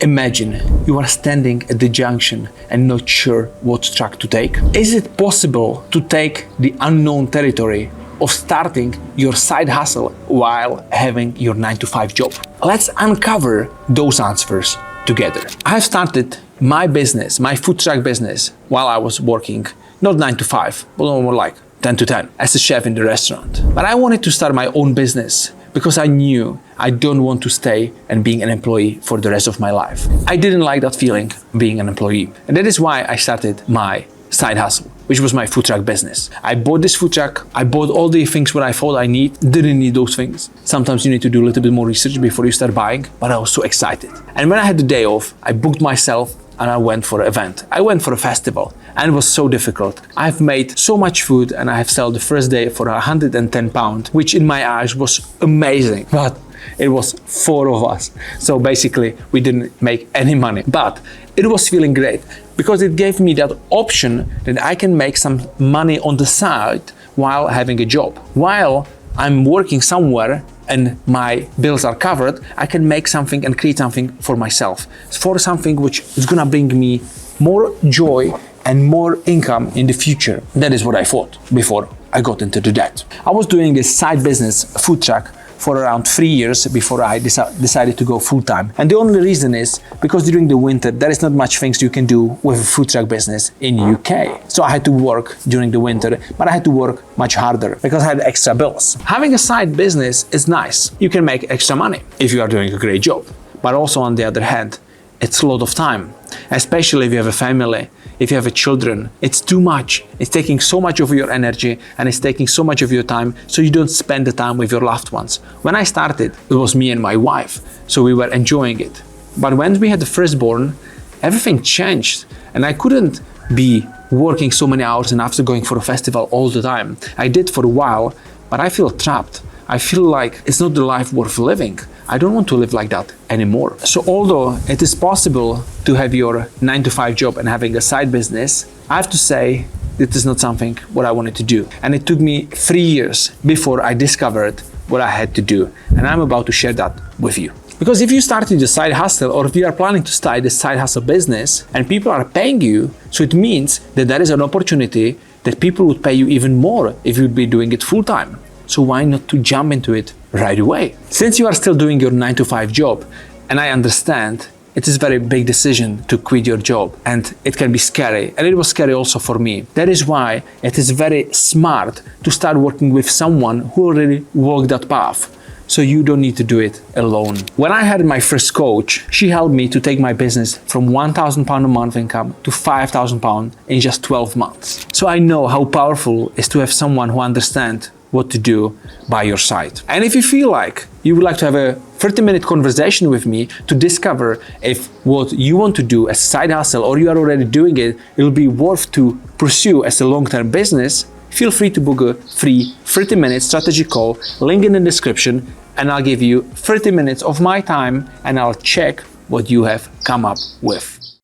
Imagine you are standing at the junction and not sure what track to take. Is it possible to take the unknown territory of starting your side hustle while having your 9-to-5 job? Let's uncover those answers together. I've started my business, my food truck business, while I was working not 9-to-5, but more like 10-to-10 as a chef in the restaurant. But I wanted to start my own business because I knew I don't want to stay and being an employee for the rest of my life. I didn't like that feeling being an employee. And that is why I started my side hustle, which was my food truck business. I bought this food truck. I bought all the things what I thought I didn't need those things. Sometimes you need to do a little bit more research before you start buying, but I was so excited. And when I had the day off, I booked myself and I went for an event. I went for a festival and it was so difficult. I've made so much food and I have sold the first day for £110, which in my eyes was amazing. But it was 4 of us. So basically we didn't make any money, but it was feeling great because it gave me that option that I can make some money on the side while having a job. While I'm working somewhere and my bills are covered, I can make something and create something for myself, for something which is gonna bring me more joy and more income in the future. That is what I thought before I got into the debt. I was doing this side business, food truck, for around 3 years before I decided to go full-time. And the only reason is because during the winter, there is not much things you can do with a food truck business in UK. So I had to work during the winter, but I had to work much harder because I had extra bills. Having a side business is nice. You can make extra money if you are doing a great job. But also on the other hand, it's a lot of time, especially if you have a family, if you have children. It's too much. It's taking so much of your energy and it's taking so much of your time, so you don't spend the time with your loved ones. When I started, it was me and my wife, so we were enjoying it. But when we had the firstborn, everything changed and I couldn't be working so many hours and after going for a festival all the time. I did for a while, but I feel trapped. I feel like it's not the life worth living. I don't want to live like that anymore. So although it is possible to have your 9-to-5 job and having a side business, I have to say it is not something what I wanted to do. And it took me 3 years before I discovered what I had to do. And I'm about to share that with you. Because if you started a side hustle or if you are planning to start a side hustle business and people are paying you, so it means that there is an opportunity that people would pay you even more if you'd be doing it full time. So why not to jump into it right away? Since you are still doing your 9-to-5 job, and I understand it is a very big decision to quit your job and it can be scary, and it was scary also for me. That is why it is very smart to start working with someone who already walked that path, so you don't need to do it alone. When I had my first coach, she helped me to take my business from £1,000 a month income to £5,000 in just 12 months. So I know how powerful it is to have someone who understands what to do by your side. And if you feel like you would like to have a 30-minute conversation with me to discover if what you want to do as a side hustle or you are already doing it, it will be worth to pursue as a long-term business, feel free to book a free 30-minute strategy call, link in the description, and I'll give you 30 minutes of my time and I'll check what you have come up with.